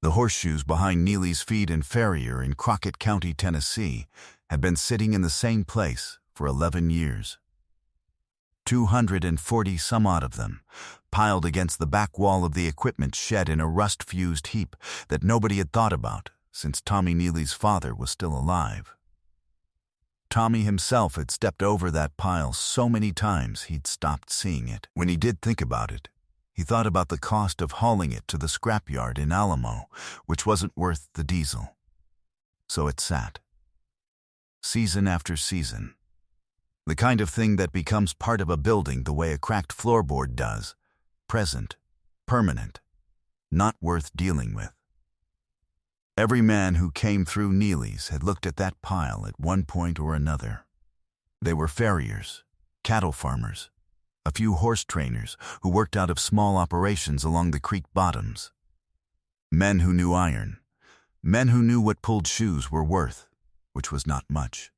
The Horseshoes behind Neely's Feed and Farrier in Crockett County, Tennessee, had been sitting in the same place for 11 years. 240 some odd of them, piled against the back wall of the equipment shed in a rust-fused heap that nobody had thought about since Tommy Neely's father was still alive. Tommy himself had stepped over that pile so many times he'd stopped seeing it. When he did think about it, he thought about the cost of hauling it to the scrapyard in Alamo, which wasn't worth the diesel. So it sat. Season after season. The kind of thing that becomes part of a building the way a cracked floorboard does. Present, permanent, not worth dealing with. Every man who came through Neely's had looked at that pile at one point or another. They were farriers, cattle farmers, a few horse trainers who worked out of small operations along the creek bottoms. Men who knew iron, men who knew what pulled shoes were worth, which was not much.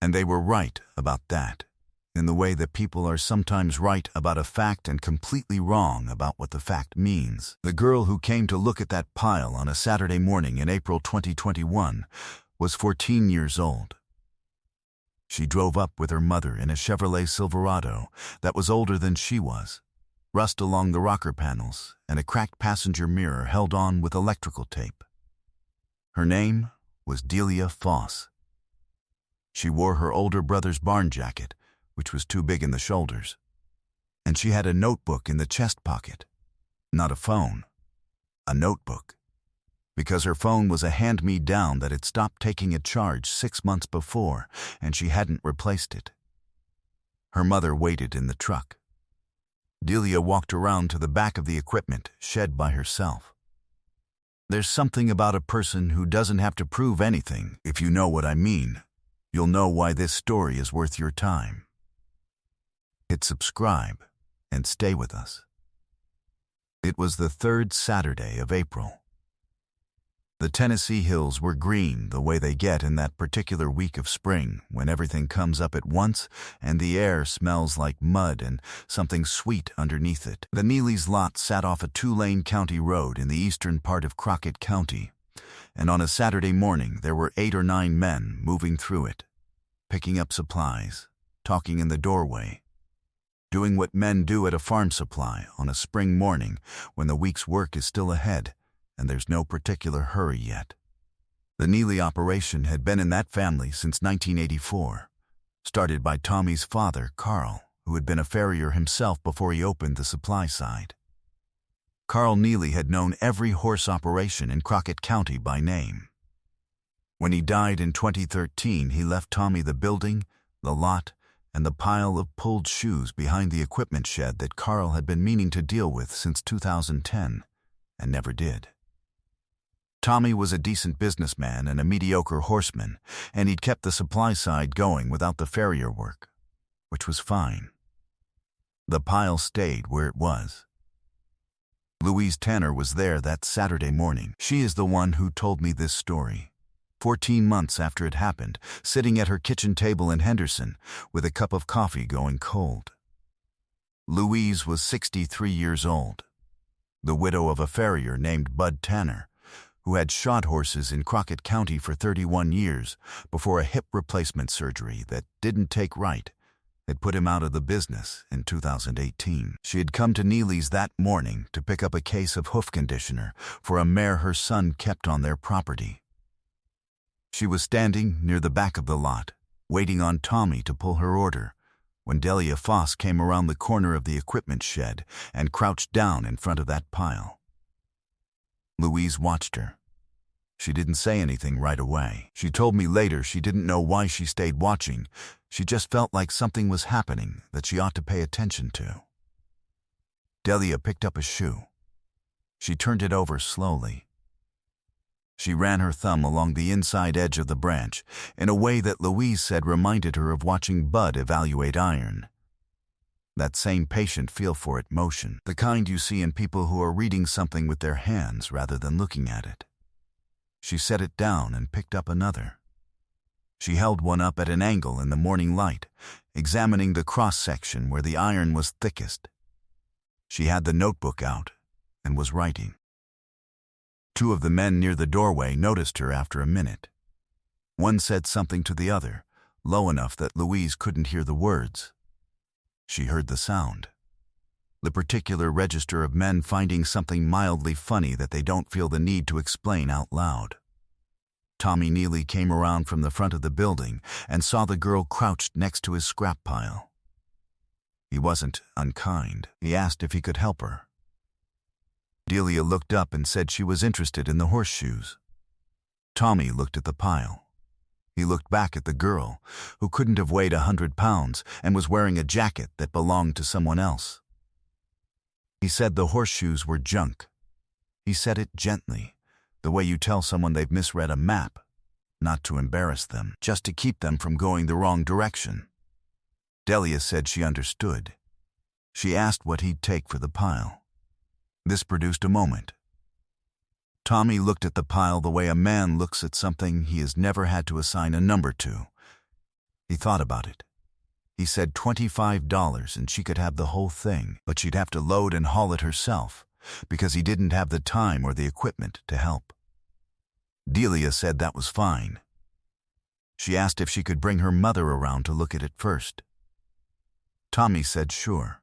And they were right about that, in the way that people are sometimes right about a fact and completely wrong about what the fact means. The girl who came to look at that pile on a Saturday morning in April 2021 was 14 years old. She drove up with her mother in a Chevrolet Silverado that was older than she was, rust along the rocker panels and a cracked passenger mirror held on with electrical tape. Her name was Delia Foss. She wore her older brother's barn jacket, which was too big in the shoulders, and she had a notebook in the chest pocket. Not a phone, a notebook, because her phone was a hand-me-down that had stopped taking a charge 6 months before, and she hadn't replaced it. Her mother waited in the truck. Delia walked around to the back of the equipment shed by herself. There's something about a person who doesn't have to prove anything. If you know what I mean, you'll know why this story is worth your time. Hit subscribe and stay with us. It was the third Saturday of April. The Tennessee hills were green the way they get in that particular week of spring when everything comes up at once and the air smells like mud and something sweet underneath it. The Neely's lot sat off a 2-lane county road in the eastern part of Crockett County, and on a Saturday morning there were 8 or 9 men moving through it, picking up supplies, talking in the doorway, doing what men do at a farm supply on a spring morning when the week's work is still ahead and there's no particular hurry yet. The Neely operation had been in that family since 1984, started by Tommy's father, Carl, who had been a farrier himself before he opened the supply side. Carl Neely had known every horse operation in Crockett County by name. When he died in 2013, he left Tommy the building, the lot, and the pile of pulled shoes behind the equipment shed that Carl had been meaning to deal with since 2010, and never did. Tommy was a decent businessman and a mediocre horseman, and he'd kept the supply side going without the farrier work, which was fine. The pile stayed where it was. Louise Tanner was there that Saturday morning. She is the one who told me this story, 14 months after it happened, sitting at her kitchen table in Henderson with a cup of coffee going cold. Louise was 63 years old, the widow of a farrier named Bud Tanner, who had shod horses in Crockett County for 31 years before a hip replacement surgery that didn't take right had put him out of the business in 2018. She had come to Neely's that morning to pick up a case of hoof conditioner for a mare her son kept on their property. She was standing near the back of the lot, waiting on Tommy to pull her order, when Delia Foss came around the corner of the equipment shed and crouched down in front of that pile. Louise watched her. She didn't say anything right away. She told me later she didn't know why she stayed watching. She just felt like something was happening that she ought to pay attention to. Delia picked up a shoe. She turned it over slowly. She ran her thumb along the inside edge of the branch in a way that Louise said reminded her of watching Bud evaluate iron. That same patient feel-for-it motion, the kind you see in people who are reading something with their hands rather than looking at it. She set it down and picked up another. She held one up at an angle in the morning light, examining the cross-section where the iron was thickest. She had the notebook out and was writing. Two of the men near the doorway noticed her after a minute. One said something to the other, low enough that Louise couldn't hear the words. She heard the sound. The particular register of men finding something mildly funny that they don't feel the need to explain out loud. Tommy Neely came around from the front of the building and saw the girl crouched next to his scrap pile. He wasn't unkind. He asked if he could help her. Delia looked up and said she was interested in the horseshoes. Tommy looked at the pile. He looked back at the girl, who couldn't have weighed 100 pounds and was wearing a jacket that belonged to someone else. He said the horseshoes were junk. He said it gently, the way you tell someone they've misread a map, not to embarrass them, just to keep them from going the wrong direction. Delia said she understood. She asked what he'd take for the pile. This produced a moment. Tommy looked at the pile the way a man looks at something he has never had to assign a number to. He thought about it. He said $25 and she could have the whole thing, but she'd have to load and haul it herself, because he didn't have the time or the equipment to help. Delia said that was fine. She asked if she could bring her mother around to look at it first. Tommy said sure.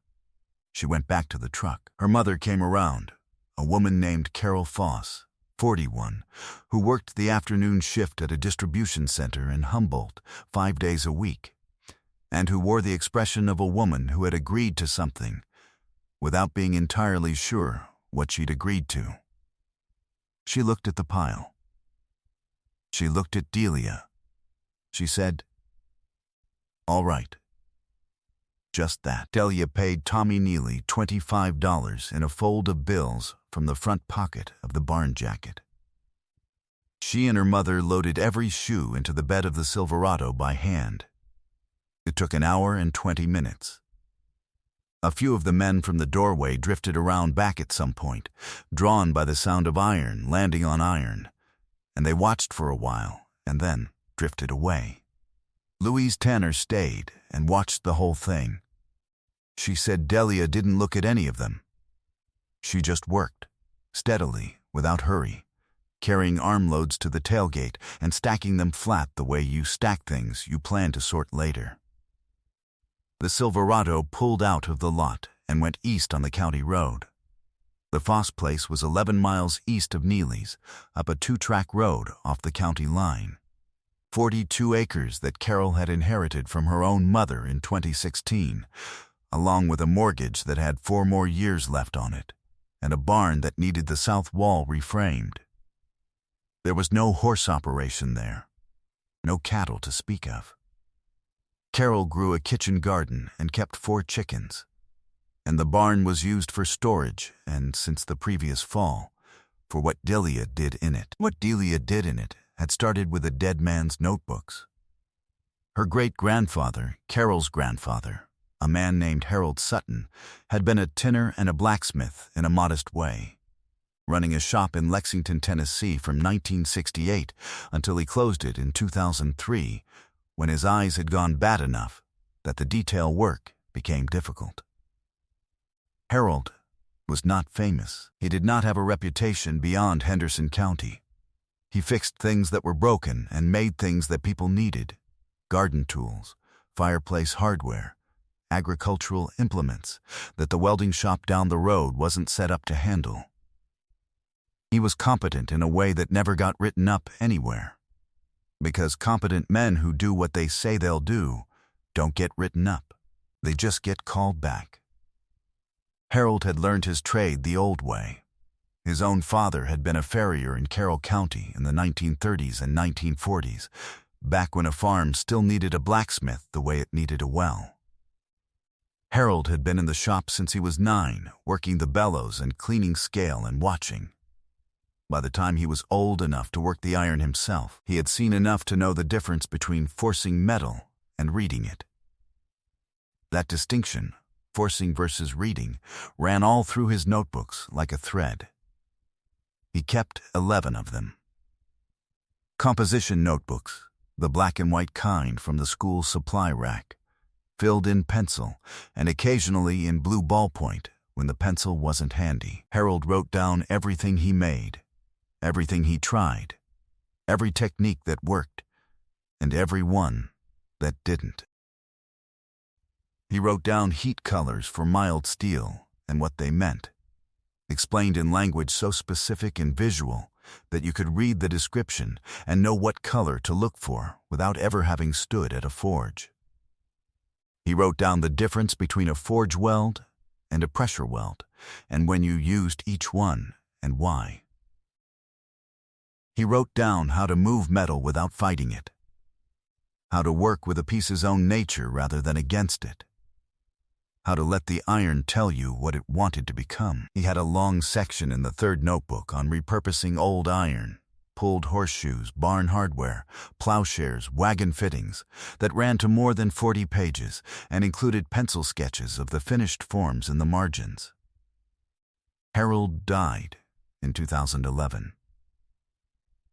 She went back to the truck. Her mother came around, a woman named Carol Foss, 41, who worked the afternoon shift at a distribution center in Humboldt 5 days a week, and who wore the expression of a woman who had agreed to something without being entirely sure what she'd agreed to. She looked at the pile. She looked at Delia. She said, "All right." Just that. Delia paid Tommy Neely $25 in a fold of bills from the front pocket of the barn jacket. She and her mother loaded every shoe into the bed of the Silverado by hand. It took an hour and 20 minutes. A few of the men from the doorway drifted around back at some point, drawn by the sound of iron landing on iron, and they watched for a while and then drifted away. Louise Tanner stayed and watched the whole thing. She said Delia didn't look at any of them. She just worked, steadily, without hurry, carrying armloads to the tailgate and stacking them flat the way you stack things you plan to sort later. The Silverado pulled out of the lot and went east on the county road. The Foss place was 11 miles east of Neely's, up a 2-track road off the county line. 42 acres that Carol had inherited from her own mother in 2016, along with a mortgage that had 4 more years left on it, and a barn that needed the south wall reframed. There was no horse operation there, no cattle to speak of. Carol grew a kitchen garden and kept 4 chickens, and the barn was used for storage and, since the previous fall, for what Delia did in it. What Delia did in it had started with a dead man's notebooks. Her great-grandfather, Carol's grandfather, a man named Harold Sutton, had been a tinner and a blacksmith in a modest way, running a shop in Lexington, Tennessee from 1968 until he closed it in 2003, when his eyes had gone bad enough that the detail work became difficult. Harold was not famous. He did not have a reputation beyond Henderson County. He fixed things that were broken and made things that people needed: garden tools, fireplace hardware, agricultural implements that the welding shop down the road wasn't set up to handle. He was competent in a way that never got written up anywhere, because competent men who do what they say they'll do don't get written up. They just get called back. Harold had learned his trade the old way. His own father had been a farrier in Carroll County in the 1930s and 1940s, back when a farm still needed a blacksmith the way it needed a well. Harold had been in the shop since he was 9, working the bellows and cleaning scale and watching. By the time he was old enough to work the iron himself, he had seen enough to know the difference between forcing metal and reading it. That distinction, forcing versus reading, ran all through his notebooks like a thread. He kept 11 of them. Composition notebooks, the black and white kind from the school supply rack, filled in pencil and occasionally in blue ballpoint when the pencil wasn't handy. Harold wrote down everything he made, everything he tried, every technique that worked, and every one that didn't. He wrote down heat colors for mild steel and what they meant, explained in language so specific and visual that you could read the description and know what color to look for without ever having stood at a forge. He wrote down the difference between a forge weld and a pressure weld, and when you used each one and why. He wrote down how to move metal without fighting it, how to work with a piece's own nature rather than against it, how to let the iron tell you what it wanted to become. He had a long section in the third notebook on repurposing old iron, pulled horseshoes, barn hardware, plowshares, wagon fittings, that ran to more than 40 pages and included pencil sketches of the finished forms in the margins. Harold died in 2011.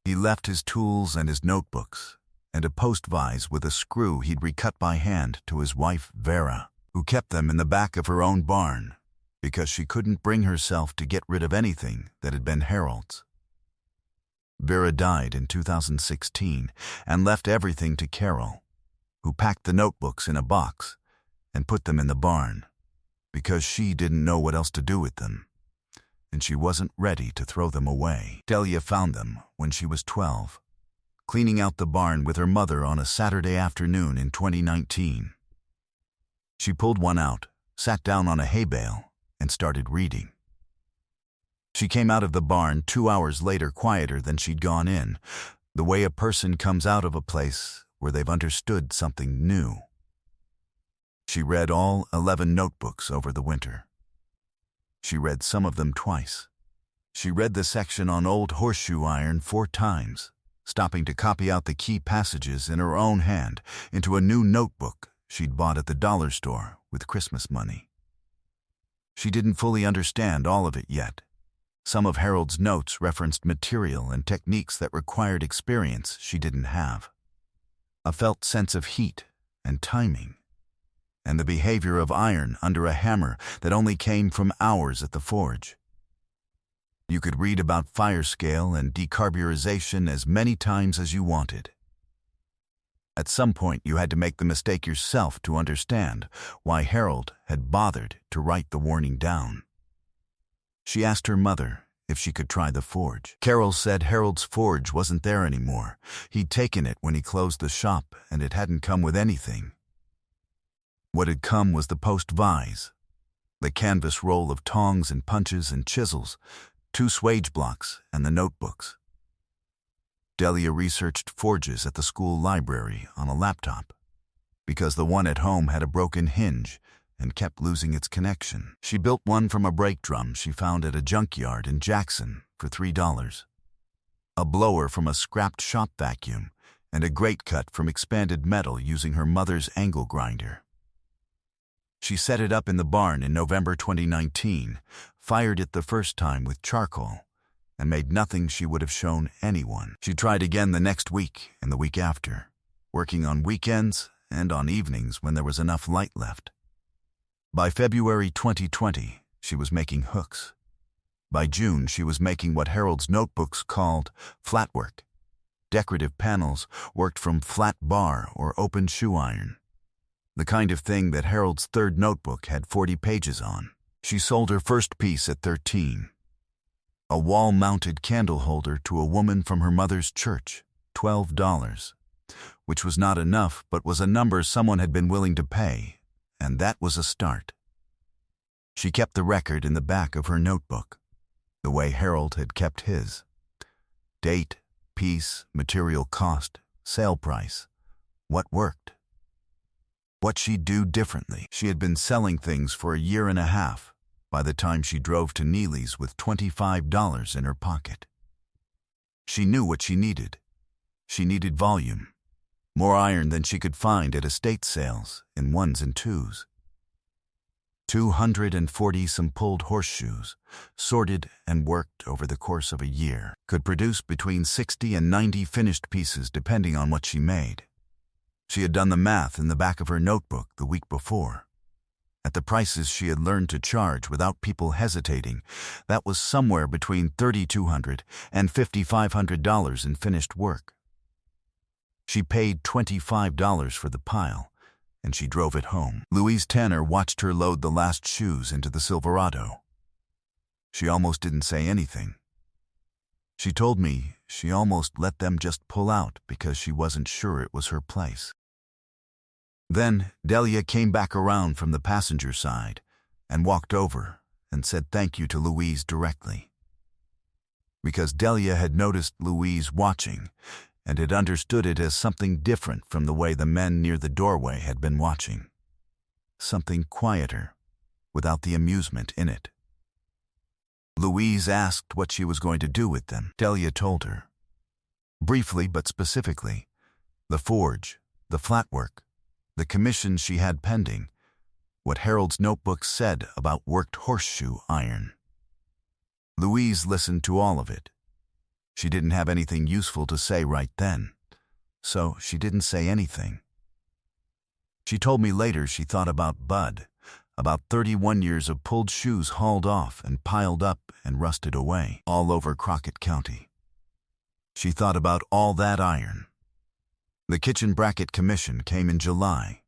He left his tools and his notebooks and a post vise with a screw he'd recut by hand to his wife, Vera, who kept them in the back of her own barn because she couldn't bring herself to get rid of anything that had been Harold's. Vera died in 2016 and left everything to Carol, who packed the notebooks in a box and put them in the barn because she didn't know what else to do with them, and she wasn't ready to throw them away. Delia found them when she was 12, cleaning out the barn with her mother on a Saturday afternoon in 2019. She pulled one out, sat down on a hay bale, and started reading. She came out of the barn 2 hours later quieter than she'd gone in, the way a person comes out of a place where they've understood something new. She read all 11 notebooks over the winter. She read some of them twice. She read the section on old horseshoe iron 4 times, stopping to copy out the key passages in her own hand into a new notebook she'd bought at the dollar store with Christmas money. She didn't fully understand all of it yet. Some of Harold's notes referenced material and techniques that required experience she didn't have. A felt sense of heat and timing, and the behavior of iron under a hammer that only came from hours at the forge. You could read about fire scale and decarburization as many times as you wanted. At some point, you had to make the mistake yourself to understand why Harold had bothered to write the warning down. She asked her mother if she could try the forge. Carol said Harold's forge wasn't there anymore. He'd taken it when he closed the shop, and it hadn't come with anything. What had come was the post vise, the canvas roll of tongs and punches and chisels, 2 swage blocks, and the notebooks. Delia researched forges at the school library on a laptop because the one at home had a broken hinge and kept losing its connection. She built one from a brake drum she found at a junkyard in Jackson for $3, a blower from a scrapped shop vacuum, and a grate cut from expanded metal using her mother's angle grinder. She set it up in the barn in November 2019, fired it the first time with charcoal, and made nothing she would have shown anyone. She tried again the next week and the week after, working on weekends and on evenings when there was enough light left. By February 2020, she was making hooks. By June, she was making what Harold's notebooks called flatwork, decorative panels worked from flat bar or open shoe iron, the kind of thing that Harold's third notebook had 40 pages on. She sold her first piece at 13. A wall-mounted candle holder to a woman from her mother's church, $12, which was not enough but was a number someone had been willing to pay, and that was a start. She kept the record in the back of her notebook, the way Harold had kept his. Date, piece, material cost, sale price, what worked. What she'd do differently. She had been selling things for a year and a half by the time she drove to Neely's with $25 in her pocket. She knew what she needed. She needed volume, more iron than she could find at estate sales in 1s and 2s. 240-some pulled horseshoes, sorted and worked over the course of a year, could produce between 60 and 90 finished pieces depending on what she made. She had done the math in the back of her notebook the week before. At the prices she had learned to charge without people hesitating, that was somewhere between $3,200 and $5,500 in finished work. She paid $25 for the pile, and she drove it home. Louise Tanner watched her load the last shoes into the Silverado. She almost didn't say anything. She told me she almost let them just pull out because she wasn't sure it was her place. Then Delia came back around from the passenger side and walked over and said thank you to Louise directly. Because Delia had noticed Louise watching and had understood it as something different from the way the men near the doorway had been watching. Something quieter, without the amusement in it. Louise asked what she was going to do with them. Delia told her. Briefly but specifically, the forge, the flatwork, the commissions she had pending, what Harold's notebook said about worked horseshoe iron. Louise listened to all of it. She didn't have anything useful to say right then, so she didn't say anything. She told me later she thought about Bud, about 31 years of pulled shoes hauled off and piled up and rusted away all over Crockett County. She thought about all that iron. The kitchen bracket commission came in July.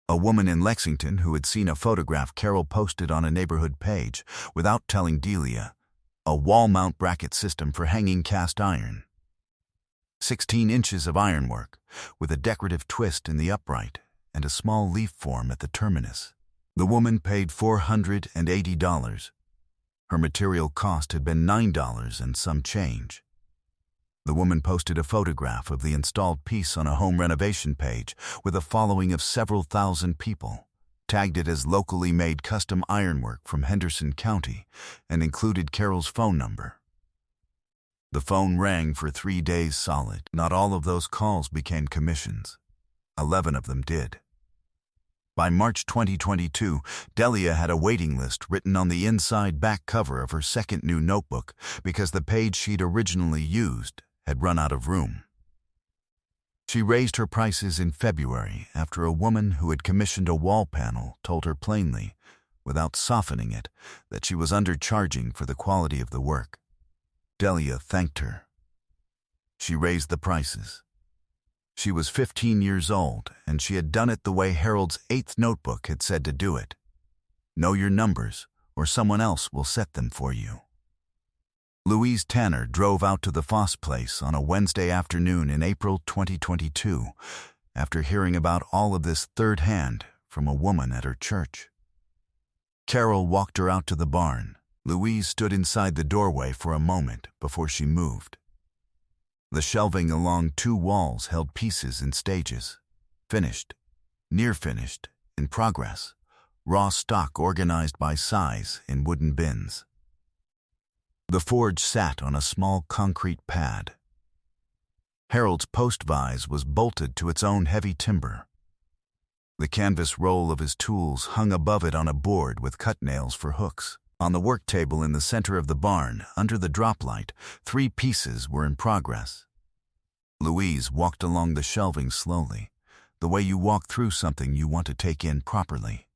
A woman in Lexington who had seen a photograph Carol posted on a neighborhood page without telling Delia, a wall-mount bracket system for hanging cast iron. 16 inches of ironwork, with a decorative twist in the upright and a small leaf form at the terminus. The woman paid $480. Her material cost had been $9 and some change. The woman posted a photograph of the installed piece on a home renovation page with a following of several thousand people, tagged it as locally made custom ironwork from Henderson County, and included Carol's phone number. The phone rang for 3 days solid. Not all of those calls became commissions. 11 of them did. By March 2022, Delia had a waiting list written on the inside back cover of her second new notebook because the page she'd originally used had run out of room. She raised her prices in February after a woman who had commissioned a wall panel told her plainly, without softening it, that she was undercharging for the quality of the work. Delia thanked her. She raised the prices. She was 15 years old, and she had done it the way Harold's 8th notebook had said to do it. Know your numbers, or someone else will set them for you. Louise Tanner drove out to the Foss place on a Wednesday afternoon in April 2022, after hearing about all of this third hand from a woman at her church. Carol walked her out to the barn. Louise stood inside the doorway for a moment before she moved. The shelving along 2 walls held pieces in stages. Finished, near finished, in progress, raw stock organized by size in wooden bins. The forge sat on a small concrete pad. Harold's post vise was bolted to its own heavy timber. The canvas roll of his tools hung above it on a board with cut nails for hooks. On the work table in the center of the barn, under the drop light, 3 pieces were in progress. Louise walked along the shelving slowly, the way you walk through something you want to take in properly.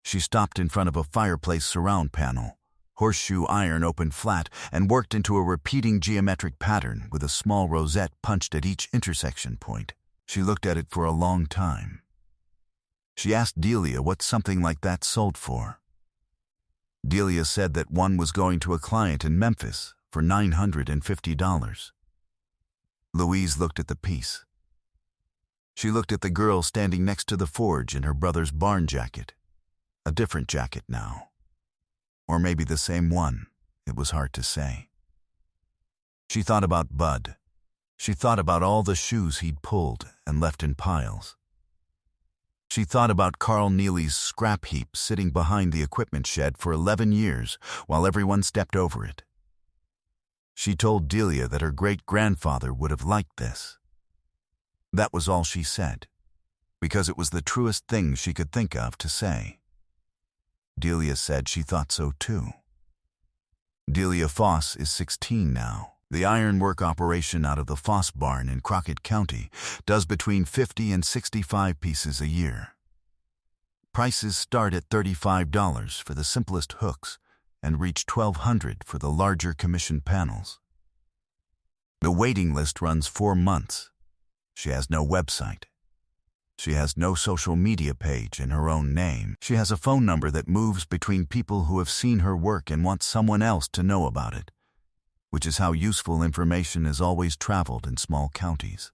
She stopped in front of a fireplace surround panel. Horseshoe iron opened flat and worked into a repeating geometric pattern with a small rosette punched at each intersection point. She looked at it for a long time. She asked Delia what something like that sold for. Delia said that one was going to a client in Memphis for $950. Louise looked at the piece. She looked at the girl standing next to the forge in her brother's barn jacket. A different jacket now. Or maybe the same one. It was hard to say. She thought about Bud. She thought about all the shoes he'd pulled and left in piles. She thought about Carl Neely's scrap heap sitting behind the equipment shed for 11 years while everyone stepped over it. She told Delia that her great-grandfather would have liked this. That was all she said, because it was the truest thing she could think of to say. Delia said she thought so too. Delia Foss is 16 now. The ironwork operation out of the Foss barn in Crockett County does between 50 and 65 pieces a year. Prices start at $35 for the simplest hooks and reach $1,200 for the larger commission panels. The waiting list runs 4 months. She has no website. She has no social media page in her own name. She has a phone number that moves between people who have seen her work and want someone else to know about it, which is how useful information is always traveled in small counties.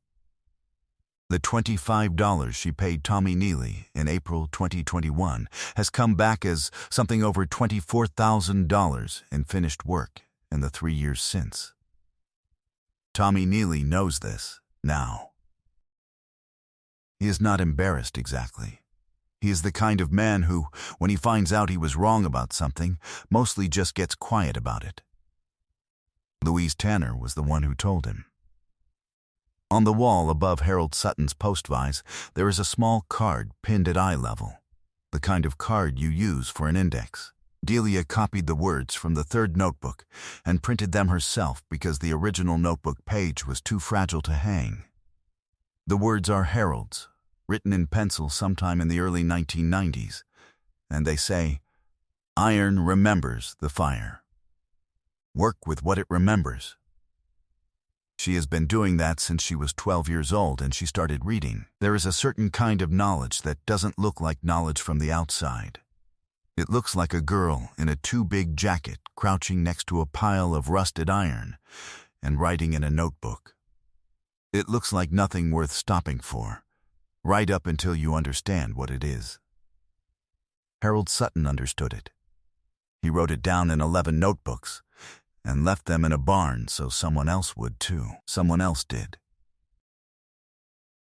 The $25 she paid Tommy Neely in April 2021 has come back as something over $24,000 in finished work in the 3 years since. Tommy Neely knows this now. He is not embarrassed exactly. He is the kind of man who, when he finds out he was wrong about something, mostly just gets quiet about it. Louise Tanner was the one who told him. On the wall above Harold Sutton's post vise, there is a small card pinned at eye level, the kind of card you use for an index. Delia copied the words from the third notebook and printed them herself because the original notebook page was too fragile to hang. The words are Harold's, written in pencil sometime in the early 1990s, and they say, "Iron remembers the fire. Work with what it remembers." She has been doing that since she was 12 years old and she started reading. There is a certain kind of knowledge that doesn't look like knowledge from the outside. It looks like a girl in a too big jacket crouching next to a pile of rusted iron and writing in a notebook. It looks like nothing worth stopping for, right up until you understand what it is. Harold Sutton understood it. He wrote it down in 11 notebooks and left them in a barn so someone else would too. Someone else did.